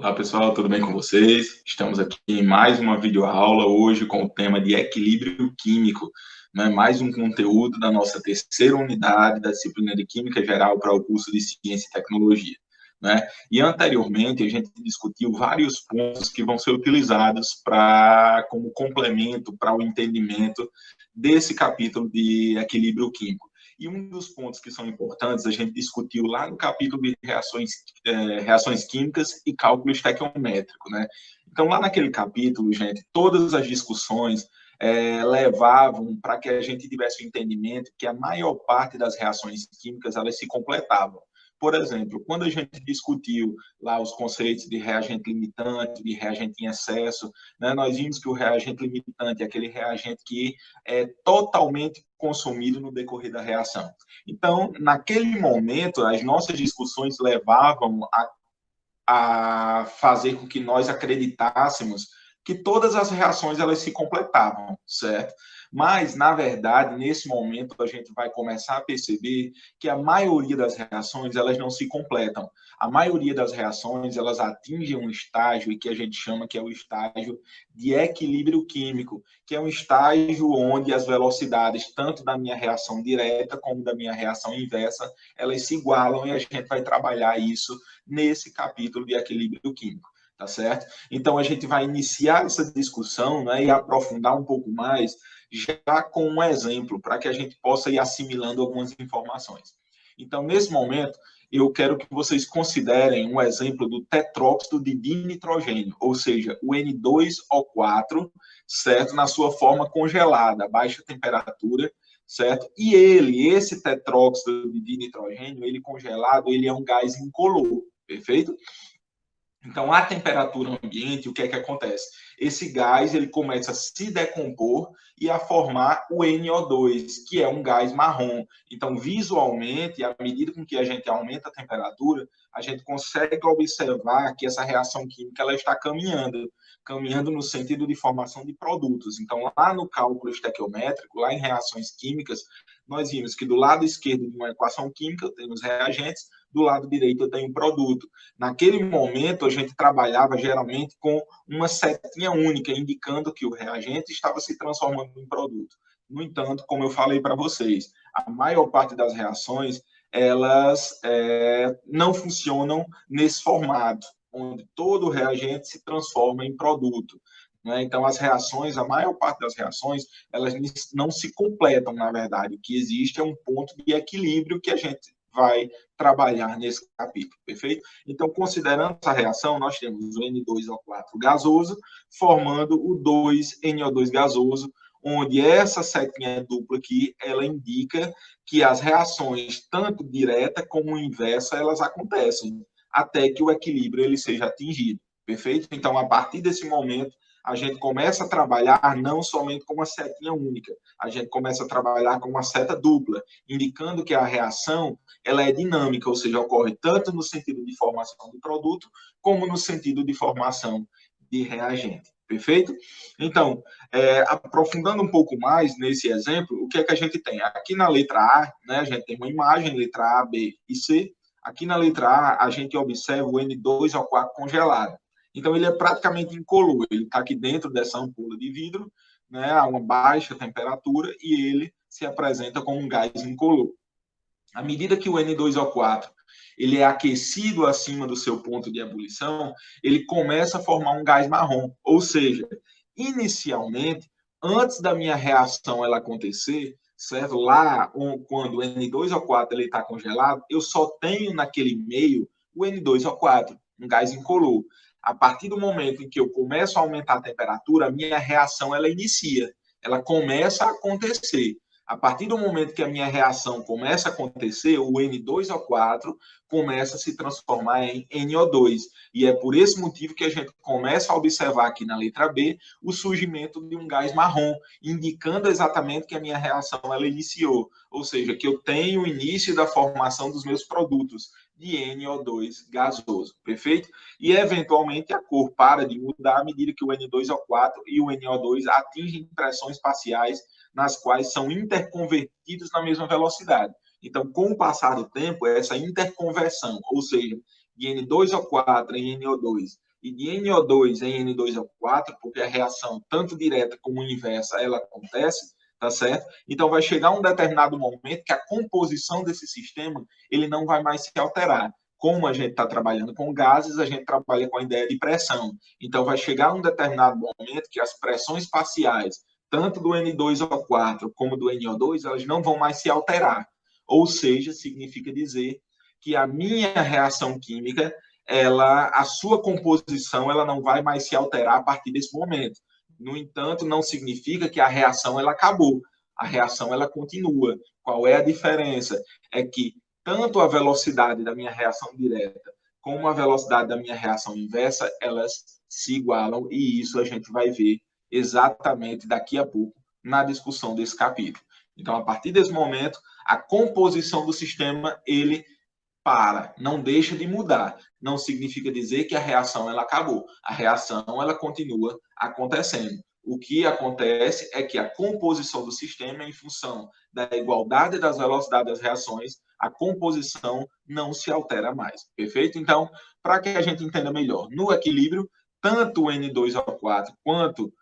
Olá pessoal, tudo bem com vocês? Estamos aqui em mais uma videoaula hoje com o tema de equilíbrio químico, né? Mais um conteúdo da nossa terceira unidade da disciplina de Química Geral para o curso de Ciência e Tecnologia, né? E anteriormente a gente discutiu vários pontos que vão ser utilizados como complemento para o entendimento desse capítulo de equilíbrio químico. E um dos pontos que são importantes, a gente discutiu lá no capítulo de reações químicas e cálculo estequiométrico, né? Então, lá naquele capítulo, gente, todas as discussões levavam para que a gente tivesse o entendimento que a maior parte das reações químicas, elas se completavam. Por exemplo, quando a gente discutiu lá os conceitos de reagente limitante, de reagente em excesso, né, nós vimos que o reagente limitante é aquele reagente que é totalmente consumido no decorrer da reação. Então, naquele momento, as nossas discussões levavam a fazer com que nós acreditássemos que todas as reações elas se completavam, certo? Mas, na verdade, nesse momento, a gente vai começar a perceber que a maioria das reações, elas não se completam. A maioria das reações, elas atingem um estágio que a gente chama que é o estágio de equilíbrio químico, que é um estágio onde as velocidades, tanto da minha reação direta como da minha reação inversa, elas se igualam e a gente vai trabalhar isso nesse capítulo de equilíbrio químico, tá certo? Então, a gente vai iniciar essa discussão, né, e aprofundar um pouco mais já com um exemplo, para que a gente possa ir assimilando algumas informações. Então, nesse momento, eu quero que vocês considerem um exemplo do tetróxido de dinitrogênio, ou seja, o N2O4, certo? Na sua forma congelada, a baixa temperatura, certo? E esse tetróxido de dinitrogênio, ele congelado, ele é um gás incolor, perfeito? Então, a temperatura ambiente, o que é que acontece? Esse gás ele começa a se decompor e a formar o NO2, que é um gás marrom. Então, visualmente, à medida com que a gente aumenta a temperatura, a gente consegue observar que essa reação química ela está caminhando no sentido de formação de produtos. Então, lá no cálculo estequiométrico, lá em reações químicas, nós vimos que do lado esquerdo de uma equação química eu tenho os reagentes, do lado direito eu tenho o produto. Naquele momento, a gente trabalhava geralmente com uma setinha única, indicando que o reagente estava se transformando em produto. No entanto, como eu falei para vocês, a maior parte das reações elas não funcionam nesse formato, onde todo o reagente se transforma em produto. Né? Então, as reações, a maior parte das reações, elas não se completam, na verdade. O que existe é um ponto de equilíbrio que a gente vai trabalhar nesse capítulo, perfeito? Então, considerando essa reação, nós temos o N2O4 gasoso formando o 2NO2 gasoso, onde essa setinha dupla aqui, ela indica que as reações, tanto direta como inversa, elas acontecem, até que o equilíbrio ele seja atingido, perfeito? Então, a partir desse momento, a gente começa a trabalhar não somente com uma setinha única, a gente começa a trabalhar com uma seta dupla, indicando que a reação ela é dinâmica, ou seja, ocorre tanto no sentido de formação de produto, como no sentido de formação de reagente. Perfeito? Então, aprofundando um pouco mais nesse exemplo, o que é que a gente tem? Aqui na letra A, né, a gente tem uma imagem, letra A, B e C. Aqui na letra A, a gente observa o N2O4 congelado. Então, ele é praticamente incolor. Ele está aqui dentro dessa ampola de vidro, né, a uma baixa temperatura, e ele se apresenta como um gás incolor. À medida que o N2O4 ele é aquecido acima do seu ponto de ebulição, ele começa a formar um gás marrom. Ou seja, inicialmente, antes da minha reação ela acontecer, certo? Lá, quando o N2O4 está congelado, eu só tenho naquele meio o N2O4, um gás incolor. A partir do momento em que eu começo a aumentar a temperatura, a minha reação ela inicia, ela começa a acontecer. A partir do momento que a minha reação começa a acontecer, o N2O4 começa a se transformar em NO2. E é por esse motivo que a gente começa a observar aqui na letra B o surgimento de um gás marrom, indicando exatamente que a minha reação ela iniciou. Ou seja, que eu tenho o início da formação dos meus produtos de NO2 gasoso, perfeito? E, eventualmente, a cor para de mudar à medida que o N2O4 e o NO2 atingem pressões parciais nas quais são interconvertidos na mesma velocidade. Então, com o passar do tempo, essa interconversão, ou seja, de N2O4 em NO2 e de NO2 em N2O4, porque a reação tanto direta como inversa, ela acontece, tá certo? Então, vai chegar um determinado momento que a composição desse sistema, ele não vai mais se alterar. Como a gente está trabalhando com gases, a gente trabalha com a ideia de pressão. Então, vai chegar um determinado momento que as pressões parciais, tanto do N2O4 como do NO2, elas não vão mais se alterar. Ou seja, significa dizer que a minha reação química, a sua composição, ela não vai mais se alterar a partir desse momento. No entanto, não significa que a reação ela acabou. A reação ela continua. Qual é a diferença? É que tanto a velocidade da minha reação direta como a velocidade da minha reação inversa, elas se igualam, e isso a gente vai ver exatamente daqui a pouco na discussão desse capítulo. Então, a partir desse momento, a composição do sistema, ele não deixa de mudar. Não significa dizer que a reação ela acabou. A reação ela continua acontecendo. O que acontece é que a composição do sistema, em função da igualdade das velocidades das reações, a composição não se altera mais. Perfeito? Então, para que a gente entenda melhor, no equilíbrio, tanto o N2O4 quanto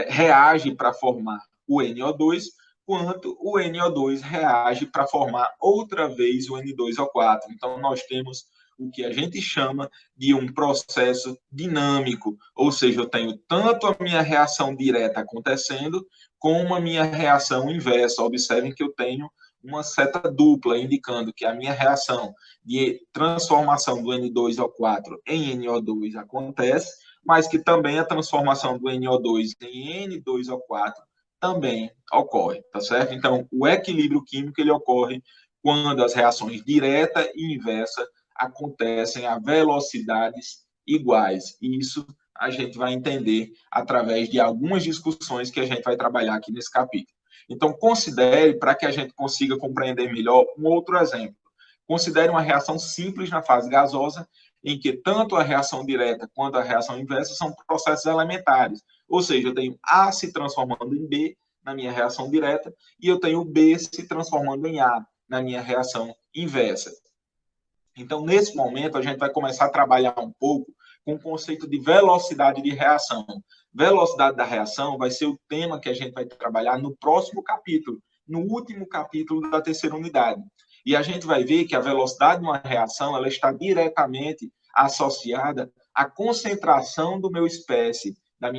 reage para formar o NO2, quanto o NO2 reage para formar outra vez o N2O4. Então, nós temos o que a gente chama de um processo dinâmico, ou seja, eu tenho tanto a minha reação direta acontecendo, como a minha reação inversa. Observem que eu tenho uma seta dupla, indicando que a minha reação de transformação do N2O4 em NO2 acontece, mas que também a transformação do NO2 em N2O4 também ocorre, tá certo? Então, o equilíbrio químico ele ocorre quando as reações direta e inversa acontecem a velocidades iguais. E isso a gente vai entender através de algumas discussões que a gente vai trabalhar aqui nesse capítulo. Então, considere, para que a gente consiga compreender melhor, um outro exemplo. Considere uma reação simples na fase gasosa, em que tanto a reação direta quanto a reação inversa são processos elementares. Ou seja, eu tenho A se transformando em B na minha reação direta e eu tenho B se transformando em A na minha reação inversa. Então, nesse momento, a gente vai começar a trabalhar um pouco com o conceito de velocidade de reação. Velocidade da reação vai ser o tema que a gente vai trabalhar no próximo capítulo, no último capítulo da terceira unidade. E a gente vai ver que a velocidade de uma reação ela está diretamente associada à concentração da minha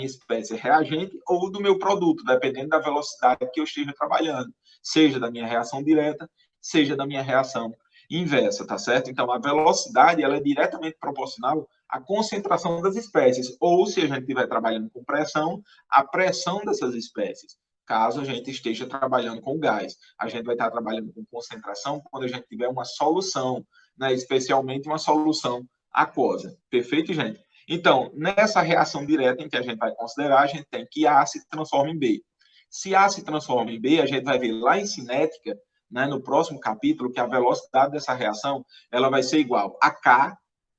espécie reagente ou do meu produto, dependendo da velocidade que eu esteja trabalhando, seja da minha reação direta, seja da minha reação inversa, tá certo? Então, a velocidade ela é diretamente proporcional à concentração das espécies, ou se a gente estiver trabalhando com pressão, a pressão dessas espécies. Caso a gente esteja trabalhando com gás, a gente vai estar trabalhando com concentração quando a gente tiver uma solução, né? Especialmente uma solução aquosa. Perfeito, gente? Então, nessa reação direta em que a gente vai considerar, a gente tem que A se transforma em B. Se A se transforma em B, a gente vai ver lá em cinética, né, no próximo capítulo, que a velocidade dessa reação ela vai ser igual a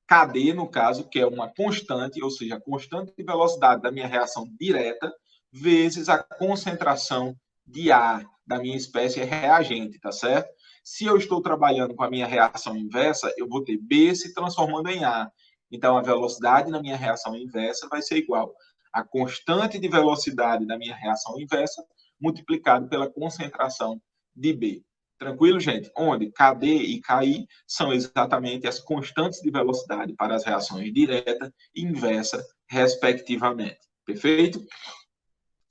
KD, no caso, que é uma constante, ou seja, a constante de velocidade da minha reação direta, vezes a concentração de A da minha espécie reagente, tá certo? Se eu estou trabalhando com a minha reação inversa, eu vou ter B se transformando em A. Então, a velocidade na minha reação inversa vai ser igual a constante de velocidade da minha reação inversa multiplicado pela concentração de B. Tranquilo, gente? Onde KD e KI são exatamente as constantes de velocidade para as reações direta e inversa, respectivamente. Perfeito?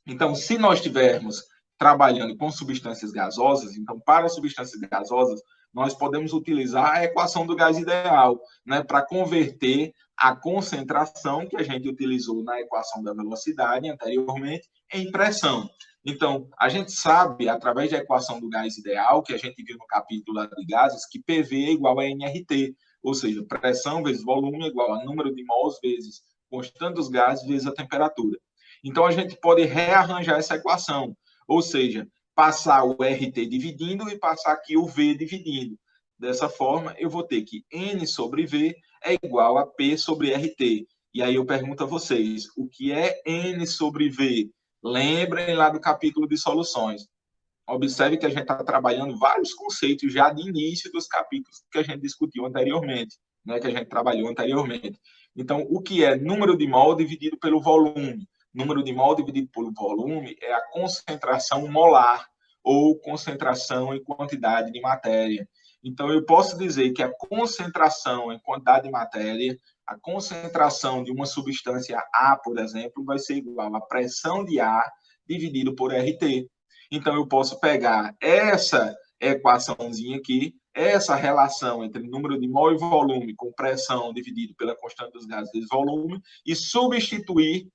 Então, se nós estivermos trabalhando com substâncias gasosas, então, para substâncias gasosas, nós podemos utilizar a equação do gás ideal, né, para converter a concentração que a gente utilizou na equação da velocidade anteriormente em pressão. Então, a gente sabe, através da equação do gás ideal, que a gente viu no capítulo de gases, que PV é igual a nRT, ou seja, pressão vezes volume é igual a número de mols vezes constante dos gases vezes a temperatura. Então, a gente pode rearranjar essa equação, ou seja, passar o RT dividindo e passar aqui o V dividindo. Dessa forma, eu vou ter que N sobre V é igual a P sobre RT. E aí eu pergunto a vocês, o que é N sobre V? Lembrem lá do capítulo de soluções. Observe que a gente está trabalhando vários conceitos já de início dos capítulos que a gente discutiu anteriormente, né, que a gente trabalhou anteriormente. Então, o que é número de mol dividido pelo volume? Número de mol dividido pelo volume é a concentração molar, ou concentração em quantidade de matéria. Então, eu posso dizer que a concentração em quantidade de matéria, a concentração de uma substância A, por exemplo, vai ser igual à pressão de A dividido por RT. Então, eu posso pegar essa equaçãozinha aqui, essa relação entre número de mol e volume com pressão dividido pela constante dos gases vezes volume e substituir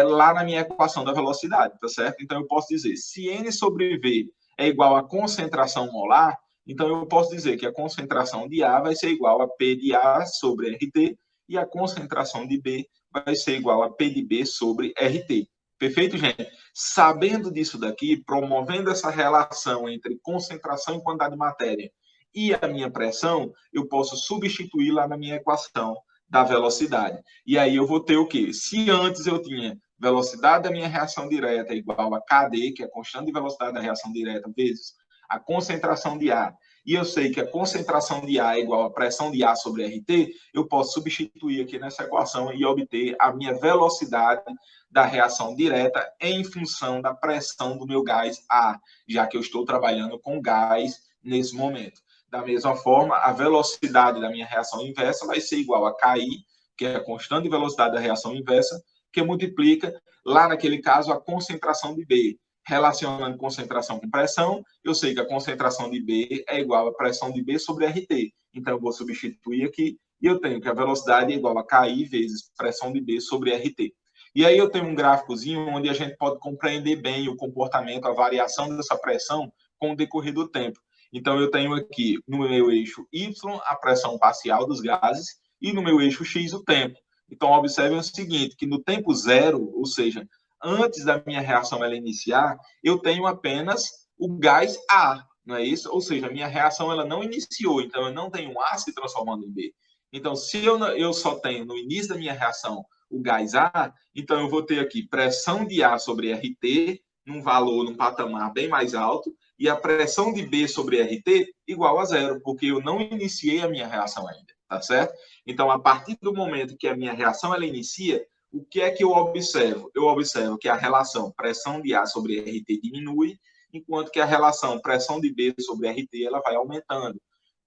lá na minha equação da velocidade, tá certo? Então, eu posso dizer, se N sobre V é igual a concentração molar, então eu posso dizer que a concentração de A vai ser igual a P de A sobre RT e a concentração de B vai ser igual a P de B sobre RT. Perfeito, gente? Sabendo disso daqui, promovendo essa relação entre concentração e quantidade de matéria e a minha pressão, eu posso substituir lá na minha equação da velocidade. E aí eu vou ter o quê? Se antes eu tinha velocidade da minha reação direta igual a KD, que é a constante de velocidade da reação direta, vezes a concentração de A, e eu sei que a concentração de A é igual a pressão de A sobre RT, eu posso substituir aqui nessa equação e obter a minha velocidade da reação direta em função da pressão do meu gás A, já que eu estou trabalhando com gás nesse momento. Da mesma forma, a velocidade da minha reação inversa vai ser igual a KI, que é a constante de velocidade da reação inversa, que multiplica, lá naquele caso, a concentração de B. Relacionando concentração com pressão, eu sei que a concentração de B é igual a pressão de B sobre RT. Então, eu vou substituir aqui e eu tenho que a velocidade é igual a KI vezes pressão de B sobre RT. E aí eu tenho um gráficozinho onde a gente pode compreender bem o comportamento, a variação dessa pressão com o decorrer do tempo. Então, eu tenho aqui no meu eixo Y a pressão parcial dos gases e no meu eixo X o tempo. Então, observem o seguinte, que no tempo zero, ou seja, antes da minha reação ela iniciar, eu tenho apenas o gás A, não é isso? Ou seja, a minha reação ela não iniciou, então eu não tenho A se transformando em B. Então, se eu só tenho no início da minha reação o gás A, então eu vou ter aqui pressão de A sobre RT, num valor, num patamar bem mais alto, e a pressão de B sobre RT igual a zero, porque eu não iniciei a minha reação ainda, tá certo? Então, a partir do momento que a minha reação ela inicia, o que é que eu observo? Eu observo que a relação pressão de A sobre RT diminui, enquanto que a relação pressão de B sobre RT ela vai aumentando.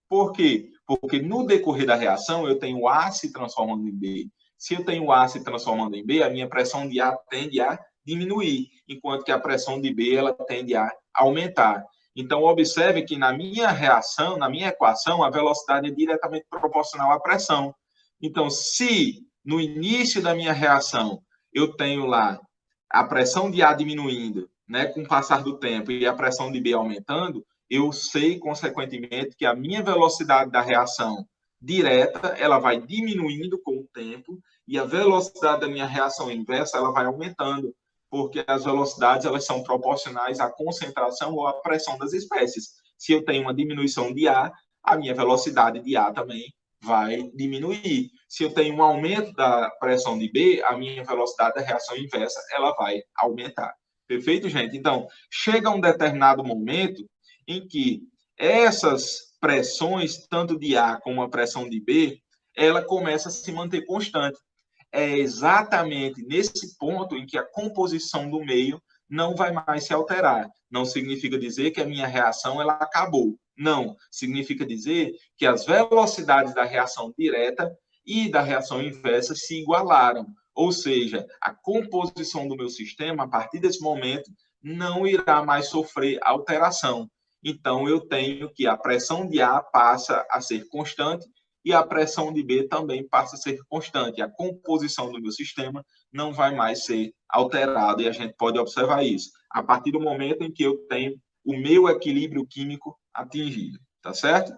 Por quê? Porque no decorrer da reação eu tenho A se transformando em B. Se eu tenho A se transformando em B, a minha pressão de A tende a diminuir, enquanto que a pressão de B ela tende a aumentar. Então, observe que na minha reação, na minha equação, a velocidade é diretamente proporcional à pressão. Então, se no início da minha reação eu tenho lá a pressão de A diminuindo, né, com o passar do tempo, e a pressão de B aumentando, eu sei, consequentemente, que a minha velocidade da reação direta ela vai diminuindo com o tempo e a velocidade da minha reação inversa ela vai aumentando, porque as velocidades elas são proporcionais à concentração ou à pressão das espécies. Se eu tenho uma diminuição de A, a minha velocidade de A também vai diminuir. Se eu tenho um aumento da pressão de B, a minha velocidade da reação inversa ela vai aumentar. Perfeito, gente? Então, chega um determinado momento em que essas pressões, tanto de A como a pressão de B, ela começa a se manter constante. É exatamente nesse ponto em que a composição do meio não vai mais se alterar. Não significa dizer que a minha reação ela acabou. Não. Significa dizer que as velocidades da reação direta e da reação inversa se igualaram. Ou seja, a composição do meu sistema, a partir desse momento, não irá mais sofrer alteração. Então, eu tenho que a pressão de A passa a ser constante e a pressão de B também passa a ser constante. A composição do meu sistema não vai mais ser alterada e a gente pode observar isso a partir do momento em que eu tenho o meu equilíbrio químico atingido, tá certo?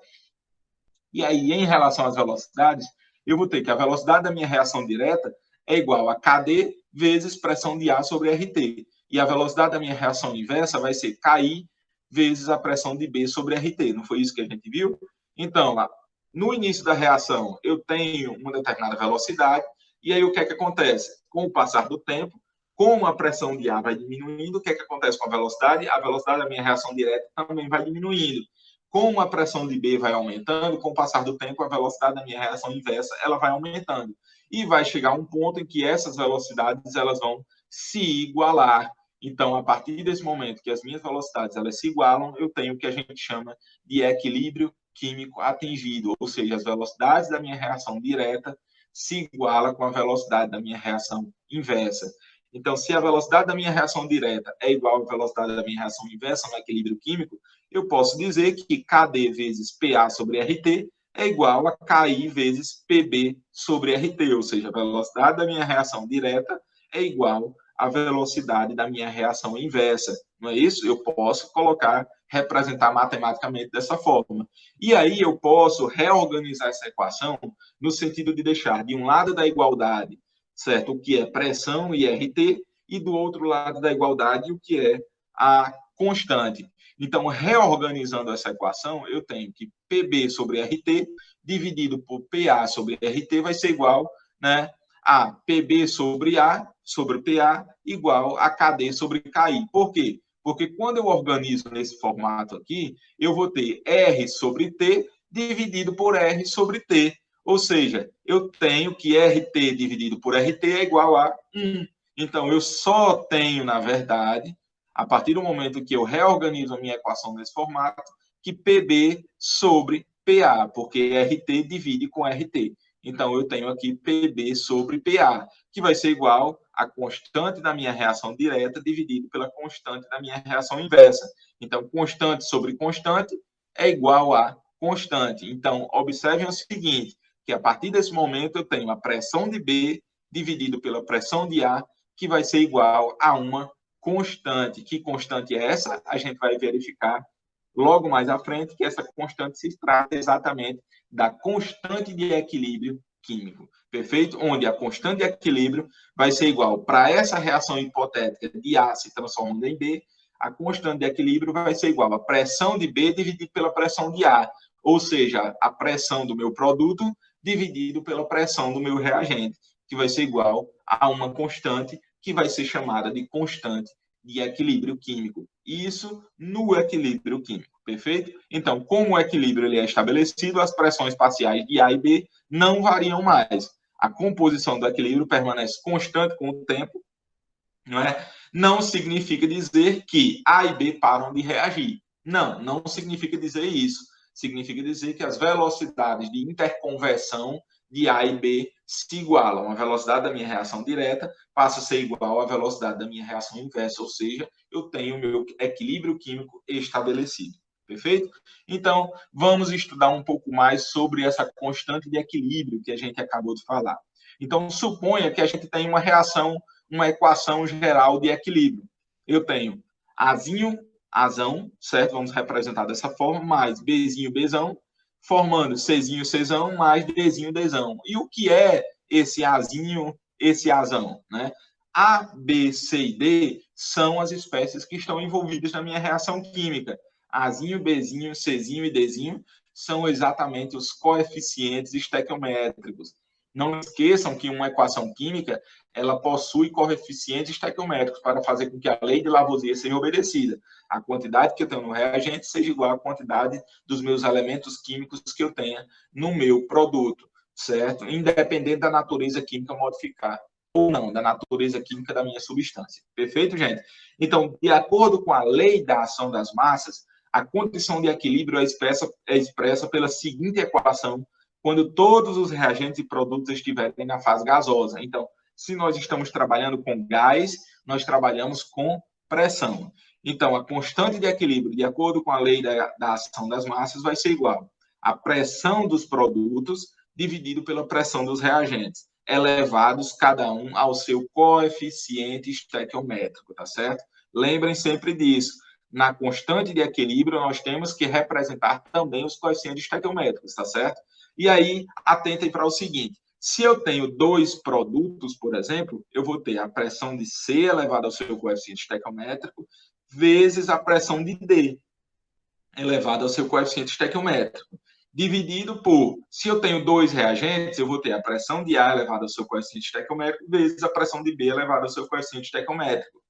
E aí, em relação às velocidades, eu vou ter que a velocidade da minha reação direta é igual a KD vezes pressão de A sobre RT. E a velocidade da minha reação inversa vai ser KI vezes a pressão de B sobre RT. Não foi isso que a gente viu? Então, no início da reação, eu tenho uma determinada velocidade, e aí o que é que acontece? Com o passar do tempo, como a pressão de A vai diminuindo, o que é que acontece com a velocidade? A velocidade da minha reação direta também vai diminuindo. Como a pressão de B vai aumentando, com o passar do tempo, a velocidade da minha reação inversa ela vai aumentando. e vai chegar um ponto em que essas velocidades elas vão se igualar. Então, a partir desse momento que as minhas velocidades elas se igualam, eu tenho o que a gente chama de equilíbrio químico atingido, ou seja, as velocidades da minha reação direta se iguala com a velocidade da minha reação inversa. Então, se a velocidade da minha reação direta é igual à velocidade da minha reação inversa no equilíbrio químico, eu posso dizer que KD vezes PA sobre RT é igual a KI vezes PB sobre RT, ou seja, a velocidade da minha reação direta é igual à velocidade da minha reação inversa. Não é isso? Eu posso representar matematicamente dessa forma. E aí eu posso reorganizar essa equação no sentido de deixar de um lado da igualdade, certo? O que é pressão e RT, e do outro lado da igualdade o que é a constante. Então, reorganizando essa equação, eu tenho que PB sobre RT dividido por PA sobre RT vai ser igual, né, a PB sobre A sobre PA igual a KD sobre KI. Por quê? Porque quando eu organizo nesse formato aqui, eu vou ter R sobre T dividido por R sobre T. Ou seja, eu tenho que RT dividido por RT é igual a 1. Então, eu só tenho, na verdade, a partir do momento que eu reorganizo a minha equação nesse formato, que PB sobre PA, porque RT divide com RT. Então, eu tenho aqui PB sobre PA, que vai ser igual a constante da minha reação direta dividido pela constante da minha reação inversa. Então, constante sobre constante é igual a constante. Então, observem o seguinte, que a partir desse momento eu tenho a pressão de B dividido pela pressão de A, que vai ser igual a uma constante. Que constante é essa? A gente vai verificar logo mais à frente que essa constante se trata exatamente da constante de equilíbrio químico. Perfeito? Onde a constante de equilíbrio vai ser igual para essa reação hipotética de A se transformando em B, a constante de equilíbrio vai ser igual a pressão de B dividido pela pressão de A, ou seja, a pressão do meu produto dividido pela pressão do meu reagente, que vai ser igual a uma constante que vai ser chamada de constante de equilíbrio químico. Isso no equilíbrio químico, perfeito? Então, como o equilíbrio ele é estabelecido, as pressões parciais de A e B não variam mais. A composição do equilíbrio permanece constante com o tempo, não é? Não significa dizer que A e B param de reagir. Não, não significa dizer isso. Significa dizer que as velocidades de interconversão de A e B se igualam. A velocidade da minha reação direta passa a ser igual à velocidade da minha reação inversa, ou seja, eu tenho o meu equilíbrio químico estabelecido. Perfeito? Então, vamos estudar um pouco mais sobre essa constante de equilíbrio que a gente acabou de falar. Então, suponha que a gente tem uma reação, uma equação geral de equilíbrio. Eu tenho Azinho, Azão, certo? Vamos representar dessa forma, mais Bzinho, Bzão, formando Czinho, Czão, mais Dzinho, Dzão. E o que é esse Azinho, esse Azão, né? A, B, C e D são as espécies que estão envolvidas na minha reação química. Azinho, Bzinho, Czinho e Dzinho são exatamente os coeficientes estequiométricos. Não esqueçam que uma equação química ela possui coeficientes estequiométricos para fazer com que a lei de Lavoisier seja obedecida. A quantidade que eu tenho no reagente seja igual à quantidade dos meus elementos químicos que eu tenha no meu produto, certo? Independente da natureza química modificar ou não, da natureza química da minha substância. Perfeito, gente? Então, de acordo com a lei da ação das massas, a condição de equilíbrio é expressa pela seguinte equação quando todos os reagentes e produtos estiverem na fase gasosa. Então, se nós estamos trabalhando com gás, nós trabalhamos com pressão. Então, a constante de equilíbrio, de acordo com a lei da ação das massas, vai ser igual à pressão dos produtos dividido pela pressão dos reagentes, elevados cada um ao seu coeficiente estequiométrico, tá certo? Lembrem sempre disso. Na constante de equilíbrio, nós temos que representar também os coeficientes estequiométricos, tá certo? E aí, atentem para o seguinte, se eu tenho dois produtos, por exemplo, eu vou ter a pressão de C elevada ao seu coeficiente estequiométrico vezes a pressão de D elevada ao seu coeficiente estequiométrico, dividido por, se eu tenho dois reagentes, eu vou ter a pressão de A elevada ao seu coeficiente estequiométrico vezes a pressão de B elevada ao seu coeficiente estequiométrico.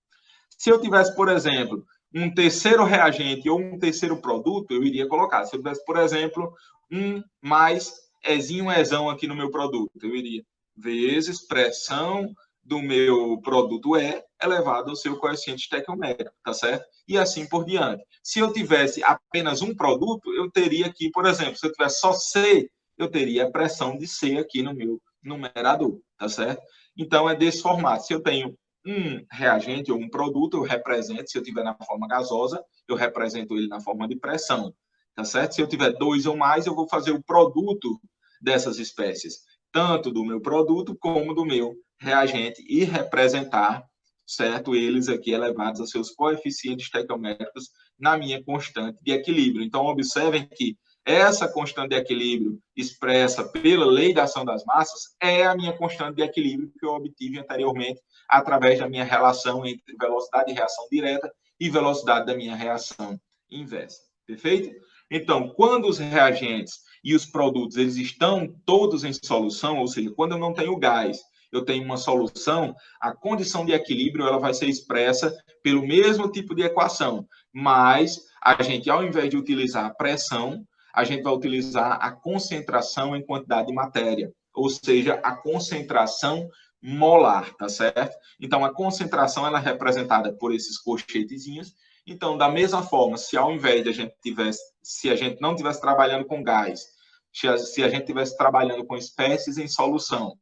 Se eu tivesse, por exemplo, um terceiro reagente ou um terceiro produto, eu iria colocar. Se eu tivesse, por exemplo, um mais Ezinho, Ezão aqui no meu produto, eu iria vezes pressão do meu produto E elevado ao seu coeficiente estequiométrico, tá certo? E assim por diante. Se eu tivesse apenas um produto, eu teria aqui, por exemplo, se eu tivesse só C, eu teria a pressão de C aqui no meu numerador, tá certo? Então, é desse formato. Se eu tenho um reagente ou um produto, eu represento, se eu tiver na forma gasosa, eu represento ele na forma de pressão, tá certo? Se eu tiver dois ou mais, eu vou fazer o produto dessas espécies, tanto do meu produto como do meu reagente, e representar, certo, eles aqui elevados a seus coeficientes estequiométricos na minha constante de equilíbrio. Então, observem que essa constante de equilíbrio expressa pela lei da ação das massas é a minha constante de equilíbrio que eu obtive anteriormente através da minha relação entre velocidade de reação direta e velocidade da minha reação inversa. Perfeito? Então, quando os reagentes e os produtos eles estão todos em solução, ou seja, quando eu não tenho gás, eu tenho uma solução, a condição de equilíbrio ela vai ser expressa pelo mesmo tipo de equação, mas a gente, ao invés de utilizar a pressão, a gente vai utilizar a concentração em quantidade de matéria, ou seja, a concentração molar, tá certo? Então, a concentração ela é representada por esses colchetezinhos. Então, da mesma forma, se ao invés de se a gente não tivesse trabalhando com gás, se a gente tivesse trabalhando com espécies em solução,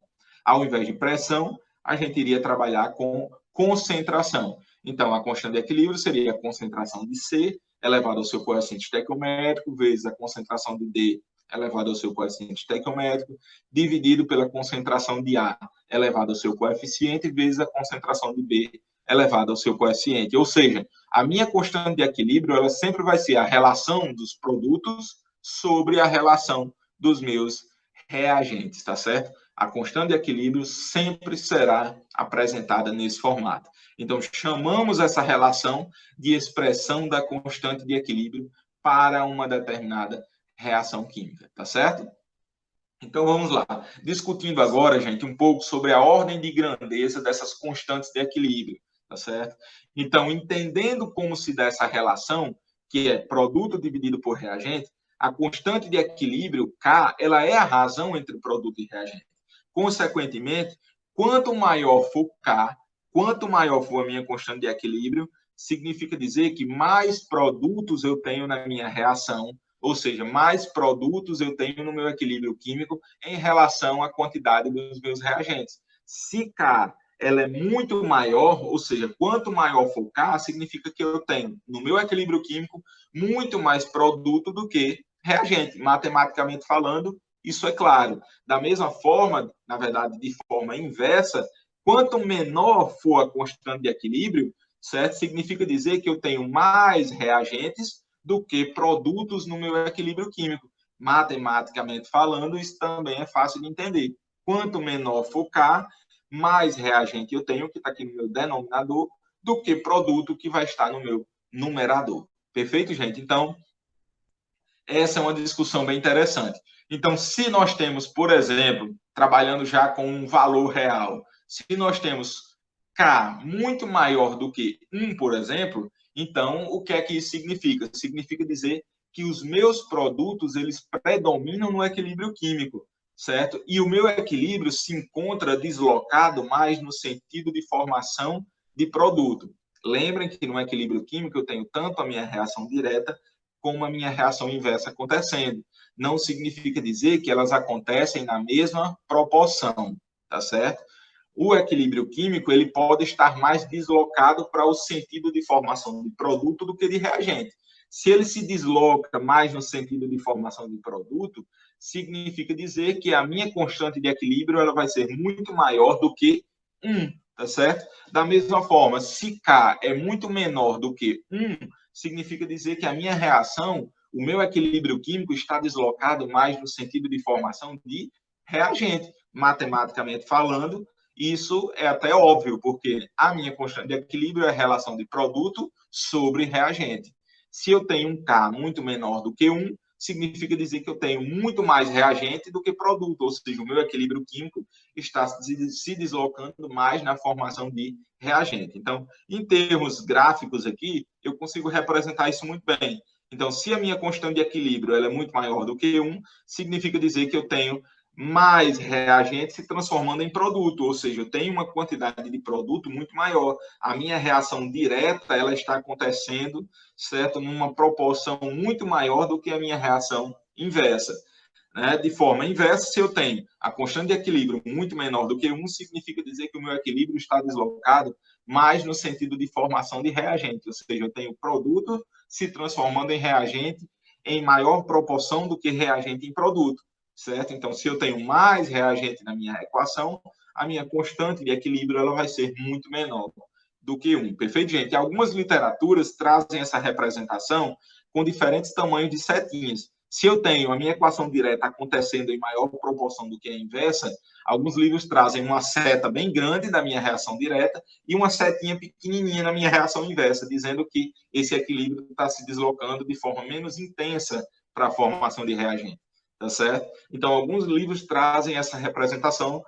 ao invés de pressão, a gente iria trabalhar com concentração. Então, a constante de equilíbrio seria a concentração de C elevado ao seu coeficiente estequiométrico, vezes a concentração de D elevado ao seu coeficiente estequiométrico, dividido pela concentração de A elevado ao seu coeficiente, vezes a concentração de B elevado ao seu coeficiente. Ou seja, a minha constante de equilíbrio ela sempre vai ser a relação dos produtos sobre a relação dos meus reagentes, tá certo? A constante de equilíbrio sempre será apresentada nesse formato. Então, chamamos essa relação de expressão da constante de equilíbrio para uma determinada reação química, tá certo? Então, vamos lá. Discutindo agora, gente, um pouco sobre a ordem de grandeza dessas constantes de equilíbrio, tá certo? Então, entendendo como se dá essa relação, que é produto dividido por reagente, a constante de equilíbrio, K, ela é a razão entre produto e reagente. Consequentemente, quanto maior for K, quanto maior for a minha constante de equilíbrio, significa dizer que mais produtos eu tenho na minha reação, ou seja, mais produtos eu tenho no meu equilíbrio químico em relação à quantidade dos meus reagentes. Se K ela é muito maior, ou seja, quanto maior for K, significa que eu tenho no meu equilíbrio químico muito mais produto do que reagente. Matematicamente falando, isso é claro. Da mesma forma, na verdade, de forma inversa, quanto menor for a constante de equilíbrio, certo? Significa dizer que eu tenho mais reagentes do que produtos no meu equilíbrio químico. Matematicamente falando, isso também é fácil de entender. Quanto menor for K, mais reagente eu tenho, que está aqui no meu denominador, do que produto que vai estar no meu numerador. Perfeito, gente? Então, essa é uma discussão bem interessante. Então, se nós temos, por exemplo, trabalhando já com um valor real, se nós temos K muito maior do que 1, por exemplo, então o que é que isso significa? Significa dizer que os meus produtos eles predominam no equilíbrio químico, certo? E o meu equilíbrio se encontra deslocado mais no sentido de formação de produto. Lembrem que no equilíbrio químico eu tenho tanto a minha reação direta como a minha reação inversa acontecendo. Não significa dizer que elas acontecem na mesma proporção, tá certo? O equilíbrio químico ele pode estar mais deslocado para o sentido de formação de produto do que de reagente. Se ele se desloca mais no sentido de formação de produto, significa dizer que a minha constante de equilíbrio ela vai ser muito maior do que 1, tá certo? Da mesma forma, se K é muito menor do que 1, significa dizer que a minha reação, o meu equilíbrio químico está deslocado mais no sentido de formação de reagente. Matematicamente falando, isso é até óbvio, porque a minha constante de equilíbrio é a relação de produto sobre reagente. Se eu tenho um K muito menor do que 1, significa dizer que eu tenho muito mais reagente do que produto, ou seja, o meu equilíbrio químico está se deslocando mais na formação de reagente. Então, em termos gráficos aqui, eu consigo representar isso muito bem. Então, se a minha constante de equilíbrio ela é muito maior do que 1, significa dizer que eu tenho mais reagente se transformando em produto, ou seja, eu tenho uma quantidade de produto muito maior. A minha reação direta, ela está acontecendo, certo, numa proporção muito maior do que a minha reação inversa. Né? De forma inversa, se eu tenho a constante de equilíbrio muito menor do que 1, significa dizer que o meu equilíbrio está deslocado mais no sentido de formação de reagente, ou seja, eu tenho produto se transformando em reagente em maior proporção do que reagente em produto, certo? Então, se eu tenho mais reagente na minha equação, a minha constante de equilíbrio ela vai ser muito menor do que 1. Perfeito, gente? Algumas literaturas trazem essa representação com diferentes tamanhos de setinhas. Se eu tenho a minha equação direta acontecendo em maior proporção do que a inversa, alguns livros trazem uma seta bem grande da minha reação direta e uma setinha pequenininha na minha reação inversa, dizendo que esse equilíbrio está se deslocando de forma menos intensa para a formação de reagente. Tá certo? Então, alguns livros trazem essa representação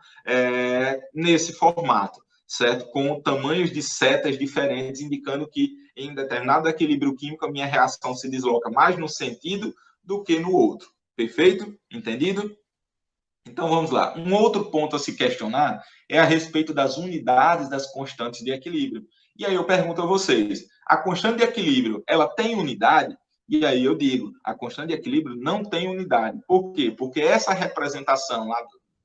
nesse formato, certo? Com tamanhos de setas diferentes, indicando que em determinado equilíbrio químico a minha reação se desloca mais no sentido do que no outro. Perfeito? Entendido? Então vamos lá. Um outro ponto a se questionar é a respeito das unidades das constantes de equilíbrio. E aí eu pergunto a vocês: a constante de equilíbrio, ela tem unidade? E aí eu digo, a constante de equilíbrio não tem unidade. Por quê? Porque essa representação lá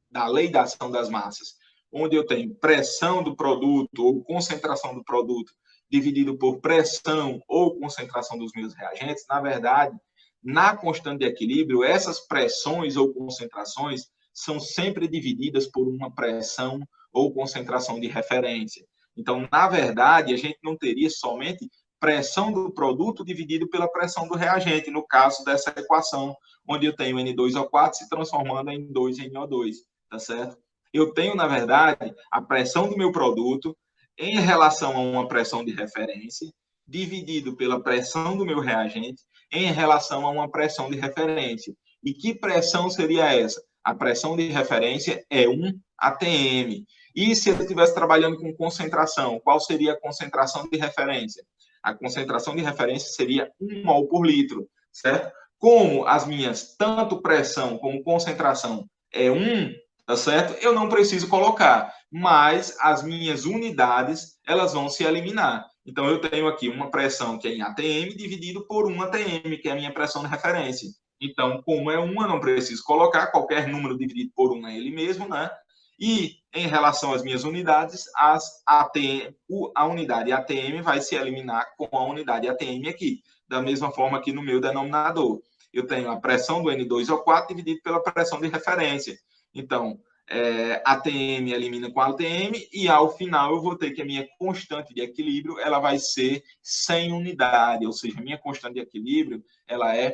da lei da ação das massas, onde eu tenho pressão do produto ou concentração do produto dividido por pressão ou concentração dos meus reagentes, na verdade, na constante de equilíbrio, essas pressões ou concentrações são sempre divididas por uma pressão ou concentração de referência. Então, na verdade, a gente não teria somente pressão do produto dividido pela pressão do reagente, no caso dessa equação, onde eu tenho N2O4 se transformando em 2NO2, tá certo? Eu tenho, na verdade, a pressão do meu produto em relação a uma pressão de referência, dividido pela pressão do meu reagente em relação a uma pressão de referência. E que pressão seria essa? A pressão de referência é 1 atm. E se eu estivesse trabalhando com concentração, qual seria a concentração de referência? A concentração de referência seria 1 mol por litro, certo? Como as minhas, tanto pressão como concentração é 1, tá certo? Eu não preciso colocar, mas as minhas unidades, elas vão se eliminar. Então, eu tenho aqui uma pressão que é em atm dividido por 1 atm, que é a minha pressão de referência. Então, como é 1, eu não preciso colocar, qualquer número dividido por 1 é ele mesmo, né? E, em relação às minhas unidades, a unidade atm vai se eliminar com a unidade atm aqui, da mesma forma aqui no meu denominador. Eu tenho a pressão do N2O4 dividido pela pressão de referência. Então, ATM elimina com ATM e ao final eu vou ter que a minha constante de equilíbrio ela vai ser sem unidade, ou seja, a minha constante de equilíbrio ela é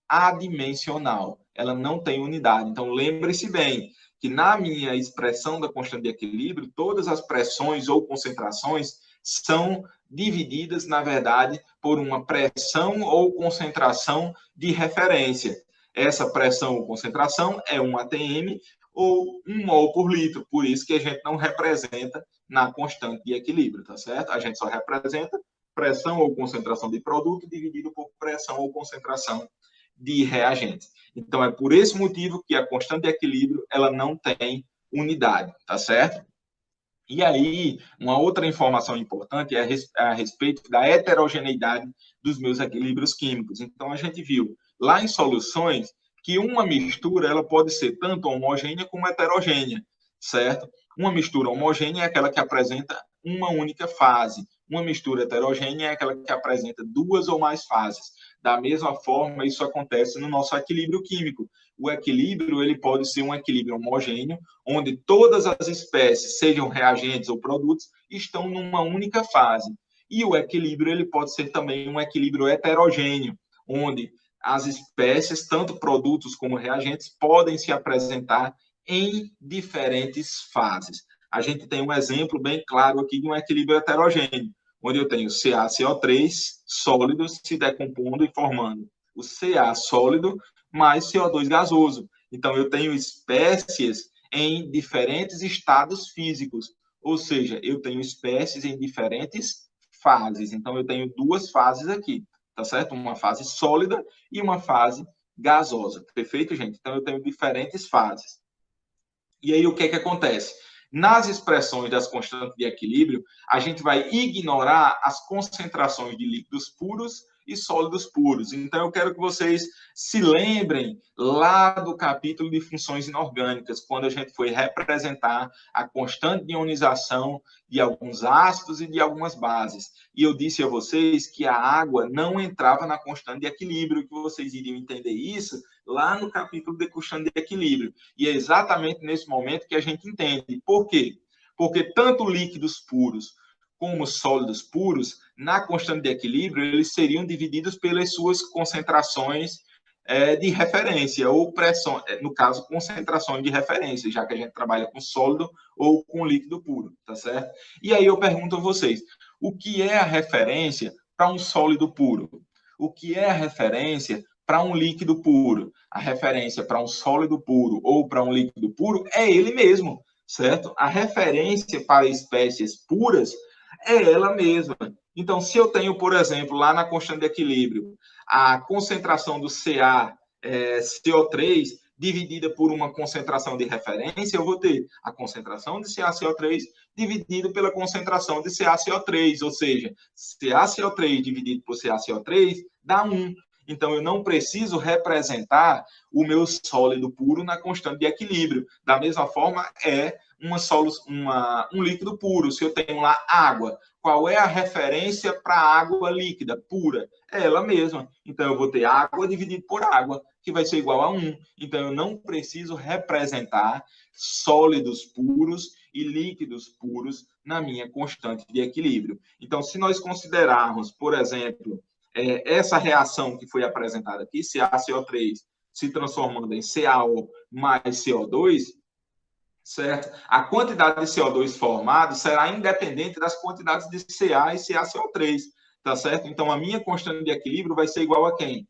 adimensional, ela não tem unidade. Então lembre-se bem que na minha expressão da constante de equilíbrio, todas as pressões ou concentrações são divididas, na verdade, por uma pressão ou concentração de referência. Essa pressão ou concentração é 1 atm, ou 1 mol por litro. Por isso que a gente não representa na constante de equilíbrio, tá certo? A gente só representa pressão ou concentração de produto dividido por pressão ou concentração de reagentes. Então, é por esse motivo que a constante de equilíbrio ela não tem unidade, tá certo? E aí, uma outra informação importante é a respeito da heterogeneidade dos meus equilíbrios químicos. Então, a gente viu lá em soluções que uma mistura ela pode ser tanto homogênea como heterogênea, certo? Uma mistura homogênea é aquela que apresenta uma única fase. Uma mistura heterogênea é aquela que apresenta duas ou mais fases. Da mesma forma, isso acontece no nosso equilíbrio químico. O equilíbrio ele pode ser um equilíbrio homogêneo, onde todas as espécies, sejam reagentes ou produtos, estão numa única fase. E o equilíbrio ele pode ser também um equilíbrio heterogêneo, onde as espécies, tanto produtos como reagentes, podem se apresentar em diferentes fases. A gente tem um exemplo bem claro aqui de um equilíbrio heterogêneo, onde eu tenho CaCO3 sólido se decompondo e formando o Ca sólido mais CO2 gasoso. Então, eu tenho espécies em diferentes estados físicos, ou seja, eu tenho espécies em diferentes fases. Então, eu tenho duas fases aqui, tá certo? Uma fase sólida e uma fase gasosa. Perfeito, gente? Então, eu tenho diferentes fases. E aí, o que é que acontece? Nas expressões das constantes de equilíbrio, a gente vai ignorar as concentrações de líquidos puros e sólidos puros. Então, eu quero que vocês se lembrem lá do capítulo de funções inorgânicas, quando a gente foi representar a constante de ionização de alguns ácidos e de algumas bases. E eu disse a vocês que a água não entrava na constante de equilíbrio, que vocês iriam entender isso lá no capítulo de constante de equilíbrio. E é exatamente nesse momento que a gente entende. Por quê? Porque tanto líquidos puros como sólidos puros, na constante de equilíbrio, eles seriam divididos pelas suas concentrações de referência, ou pressão, no caso, concentrações de referência, já que a gente trabalha com sólido ou com líquido puro, tá certo? E aí eu pergunto a vocês, o que é a referência para um sólido puro? O que é a referência para um líquido puro? A referência para um sólido puro ou para um líquido puro é ele mesmo, certo? A referência para espécies puras é ela mesma. Então, se eu tenho, por exemplo, lá na constante de equilíbrio, a concentração do CO3 dividida por uma concentração de referência, eu vou ter a concentração de CaCO3 dividido pela concentração de CaCO3, ou seja, CaCO3 dividido por CaCO3 dá 1. Então, eu não preciso representar o meu sólido puro na constante de equilíbrio. Da mesma forma, é um líquido puro. Se eu tenho lá água, qual é a referência para a água líquida, pura? É ela mesma. Então, eu vou ter água dividido por água, que vai ser igual a 1. Então, eu não preciso representar sólidos puros e líquidos puros na minha constante de equilíbrio. Então, se nós considerarmos, por exemplo, essa reação que foi apresentada aqui, CaCO3 se transformando em CaO mais CO2, certo? A quantidade de CO2 formado será independente das quantidades de Ca e CaCO3, tá certo? Então, a minha constante de equilíbrio vai ser igual a quem?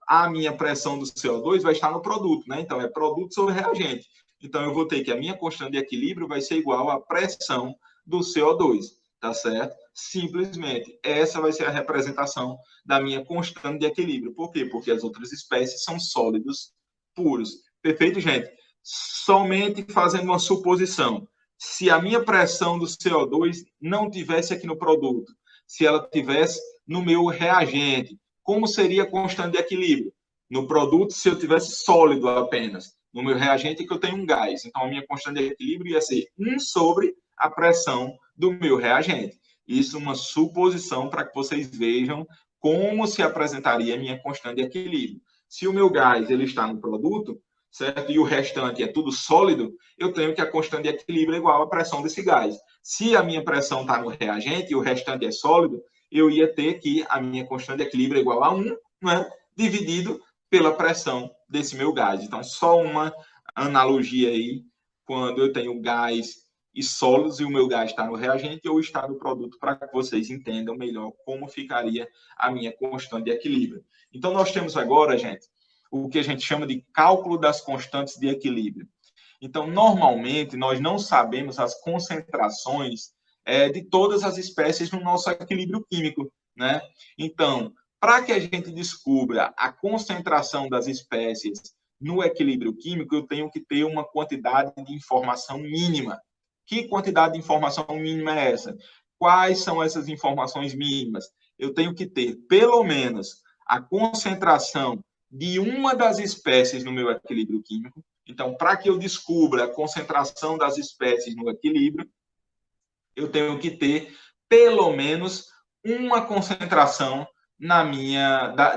A minha pressão do CO2 vai estar no produto, né? Então, é produto sobre reagente. Então, eu vou ter que a minha constante de equilíbrio vai ser igual à pressão do CO2, tá certo? Simplesmente, essa vai ser a representação da minha constante de equilíbrio. Por quê? Porque as outras espécies são sólidos puros. Perfeito, gente? Somente fazendo uma suposição. Se a minha pressão do CO2 não tivesse aqui no produto, se ela tivesse no meu reagente, como seria a constante de equilíbrio? No produto, se eu tivesse sólido apenas. No meu reagente é que eu tenho um gás. Então, a minha constante de equilíbrio ia ser 1 sobre a pressão do meu reagente. Isso é uma suposição para que vocês vejam como se apresentaria a minha constante de equilíbrio. Se o meu gás ele está no produto, certo? E o restante é tudo sólido, eu tenho que a constante de equilíbrio é igual à pressão desse gás. Se a minha pressão está no reagente e o restante é sólido, eu ia ter que a minha constante de equilíbrio é igual a 1, né? Dividido pela pressão desse meu gás. Então, só uma analogia aí, quando eu tenho gás e sólidos e o meu gás está no reagente ou está no produto, para que vocês entendam melhor como ficaria a minha constante de equilíbrio. Então, nós temos agora, gente, o que a gente chama de cálculo das constantes de equilíbrio. Então, normalmente, nós não sabemos as concentrações de todas as espécies no nosso equilíbrio químico, né? Então, para que a gente descubra a concentração das espécies no equilíbrio químico, eu tenho que ter uma quantidade de informação mínima. Que quantidade de informação mínima é essa? Quais são essas informações mínimas? Eu tenho que ter, pelo menos, a concentração de uma das espécies no meu equilíbrio químico. Então, para que eu descubra a concentração das espécies no equilíbrio, eu tenho que ter pelo menos uma concentração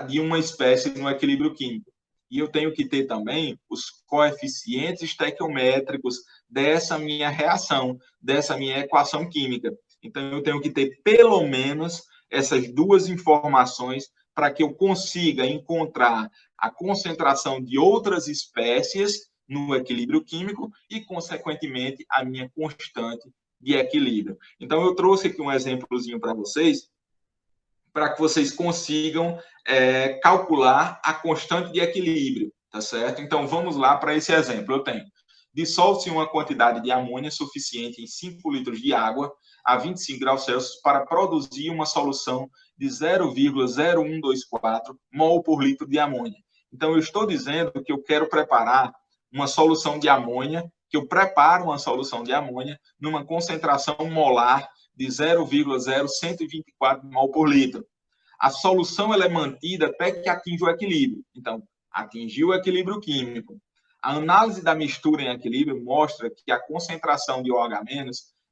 de uma espécie no equilíbrio químico. E eu tenho que ter também os coeficientes estequiométricos dessa minha reação, dessa minha equação química. Então, eu tenho que ter pelo menos essas duas informações para que eu consiga encontrar a concentração de outras espécies no equilíbrio químico e, consequentemente, a minha constante de equilíbrio. Então, eu trouxe aqui um exemplozinho para vocês, para que vocês consigam calcular a constante de equilíbrio, tá certo? Então, vamos lá para esse exemplo. Eu tenho: dissolve-se uma quantidade de amônia suficiente em 5 litros de água a 25 graus Celsius para produzir uma solução de 0,0124 mol por litro de amônia. Então, eu estou dizendo que eu quero preparar uma solução de amônia que eu preparo uma solução de amônia numa concentração molar de 0,0124 mol por litro. A solução ela é mantida até que atinja o equilíbrio. Então, atingiu o equilíbrio químico. A análise da mistura em equilíbrio mostra que a concentração de OH-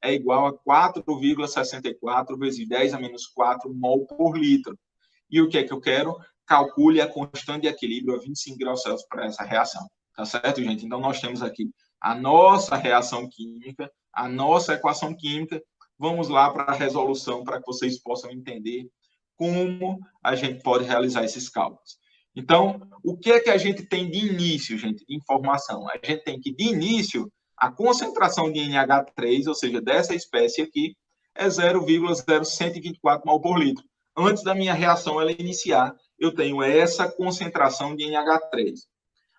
é igual a 4,64 vezes 10 a menos 4 mol por litro. E o que é que eu quero? Calcule a constante de equilíbrio a 25 graus Celsius para essa reação. Tá certo, gente? Então, nós temos aqui a nossa reação química, a nossa equação química. Vamos lá para a resolução, para que vocês possam entender como a gente pode realizar esses cálculos. Então, o que é que a gente tem de início, gente, de informação? A gente tem que, de início, a concentração de NH3, ou seja, dessa espécie aqui, é 0,0124 mol por litro. Antes da minha reação ela iniciar, eu tenho essa concentração de NH3.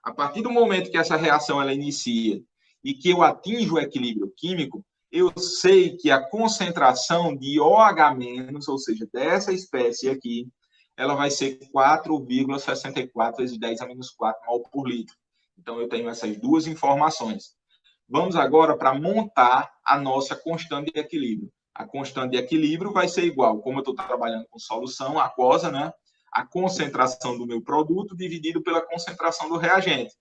A partir do momento que essa reação ela inicia e que eu atinjo o equilíbrio químico, eu sei que a concentração de OH-, ou seja, dessa espécie aqui, ela vai ser 4,64 vezes 10 a menos 4 mol por litro. Então, eu tenho essas duas informações. Vamos agora para montar a nossa constante de equilíbrio. A constante de equilíbrio vai ser igual, como eu estou trabalhando com solução aquosa, né? A concentração do meu produto dividido pela concentração do reagente.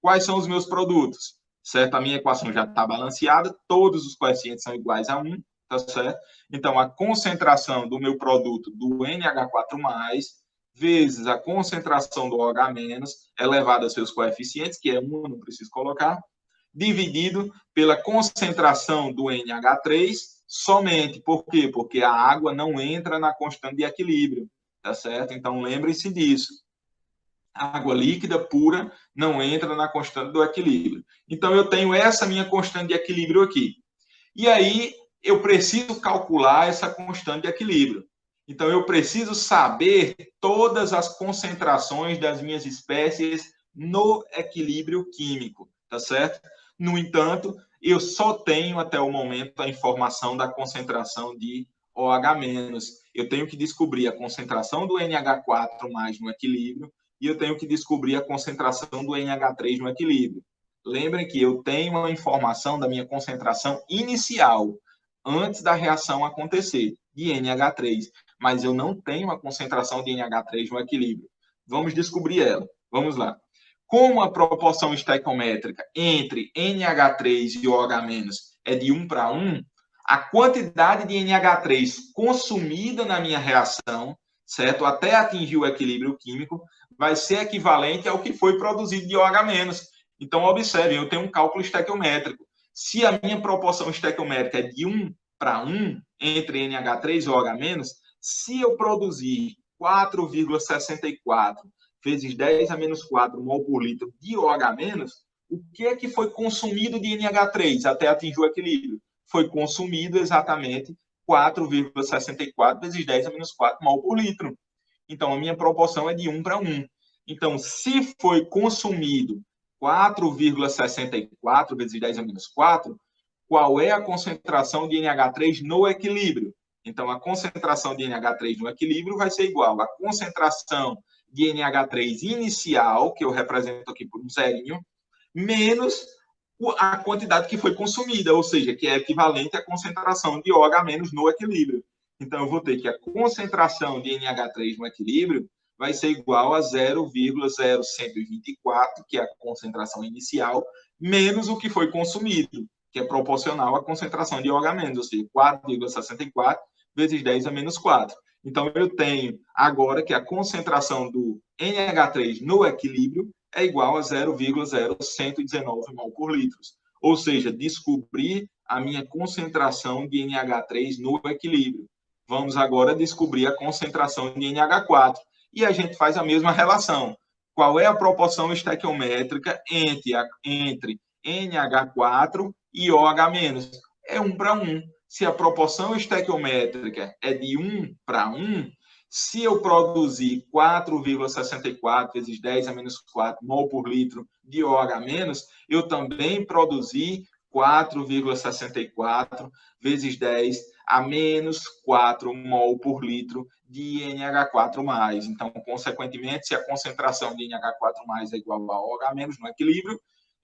Quais são os meus produtos? Certo? A minha equação já está balanceada, todos os coeficientes são iguais a 1, tá certo? Então, a concentração do meu produto do NH4+, vezes a concentração do OH- elevado a seus coeficientes, que é 1, não preciso colocar, dividido pela concentração do NH3 somente. Por quê? Porque a água não entra na constante de equilíbrio, tá certo? Então, lembre-se disso. A água líquida pura não entra na constante do equilíbrio. Então, eu tenho essa minha constante de equilíbrio aqui. E aí, eu preciso calcular essa constante de equilíbrio. Então, eu preciso saber todas as concentrações das minhas espécies no equilíbrio químico, tá certo? No entanto, eu só tenho até o momento a informação da concentração de OH-. Eu tenho que descobrir a concentração do NH4+ no equilíbrio e eu tenho que descobrir a concentração do NH3 no equilíbrio. Lembrem que eu tenho a informação da minha concentração inicial, antes da reação acontecer, de NH3, mas eu não tenho a concentração de NH3 no equilíbrio. Vamos descobrir ela. Vamos lá. Como a proporção estequiométrica entre NH3 e OH- é de 1 para 1, a quantidade de NH3 consumida na minha reação, certo? Até atingir o equilíbrio químico, vai ser equivalente ao que foi produzido de OH-. Então, observe, eu tenho um cálculo estequiométrico. Se a minha proporção estequiométrica é de 1 para 1 entre NH3 e OH-, se eu produzir 4,64 vezes 10 a menos 4 mol por litro de OH-, o que é que foi consumido de NH3 até atingir o equilíbrio? Foi consumido exatamente 4,64 vezes 10 a menos 4 mol por litro. Então, a minha proporção é de 1 para 1. Então, se foi consumido 4,64 vezes 10 a menos 4, qual é a concentração de NH3 no equilíbrio? Então, a concentração de NH3 no equilíbrio vai ser igual à concentração de NH3 inicial, que eu represento aqui por um zerinho, menos a quantidade que foi consumida, ou seja, que é equivalente à concentração de OH- no equilíbrio. Então, eu vou ter que a concentração de NH3 no equilíbrio vai ser igual a 0,0124, que é a concentração inicial, menos o que foi consumido, que é proporcional à concentração de OH-, ou seja, 4,64 vezes 10 a menos 4. Então, eu tenho agora que a concentração do NH3 no equilíbrio é igual a 0,0119 mol por litro. Ou seja, descobrir a minha concentração de NH3 no equilíbrio. Vamos agora descobrir a concentração de NH4. E a gente faz a mesma relação. Qual é a proporção estequiométrica entre NH4 e OH-? É 1 para 1. Se a proporção estequiométrica é de 1 para 1, se eu produzir 4,64 vezes 10 a menos 4 mol por litro de OH-, eu também produzi 4,64 vezes 10 a menos 4 mol por litro de NH4+. Então, consequentemente, se a concentração de NH4+ é igual a OH- no equilíbrio,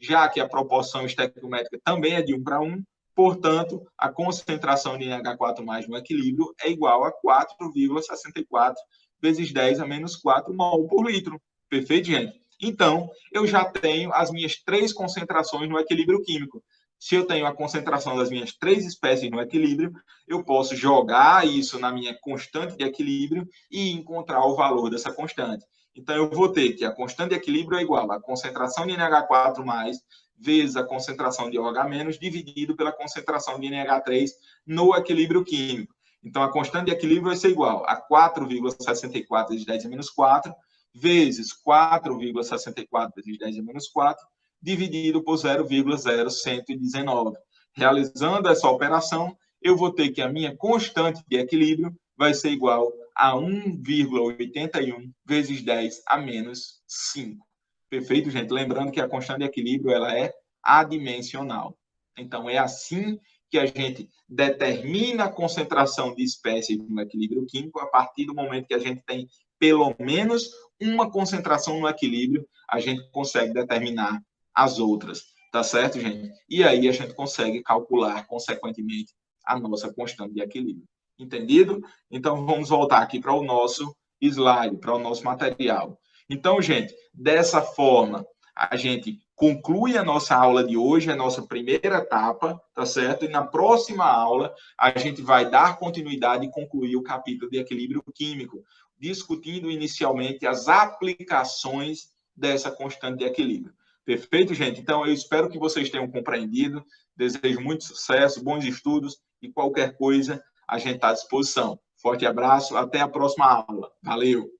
já que a proporção estequiométrica também é de 1:1, portanto, a concentração de NH4+ no equilíbrio é igual a 4,64 vezes 10 a menos 4 mol por litro. Perfeito, gente? Então, eu já tenho as minhas 3 concentrações no equilíbrio químico. Se eu tenho a concentração das minhas 3 espécies no equilíbrio, eu posso jogar isso na minha constante de equilíbrio e encontrar o valor dessa constante. Então, eu vou ter que a constante de equilíbrio é igual a concentração de NH4+ vezes a concentração de OH- dividido pela concentração de NH3 no equilíbrio químico. Então, a constante de equilíbrio vai ser igual a 4,64 vezes 10 a menos 4 vezes 4,64 vezes 10 a menos 4 dividido por 0,0119. Realizando essa operação, eu vou ter que a minha constante de equilíbrio vai ser igual a 1,81 vezes 10 a menos 5. Perfeito, gente? Lembrando que a constante de equilíbrio ela é adimensional. Então, é assim que a gente determina a concentração de espécies no equilíbrio químico a partir do momento que a gente tem pelo menos uma concentração no equilíbrio, a gente consegue determinar as outras, tá certo, gente? E aí a gente consegue calcular, consequentemente, a nossa constante de equilíbrio. Entendido? Então, vamos voltar aqui para o nosso slide, para o nosso material. Então, gente, dessa forma, a gente conclui a nossa aula de hoje, a nossa primeira etapa, tá certo? E na próxima aula, a gente vai dar continuidade e concluir o capítulo de equilíbrio químico, discutindo inicialmente as aplicações dessa constante de equilíbrio. Perfeito, gente? Então, eu espero que vocês tenham compreendido. Desejo muito sucesso, bons estudos e qualquer coisa, a gente está à disposição. Forte abraço, até a próxima aula. Valeu!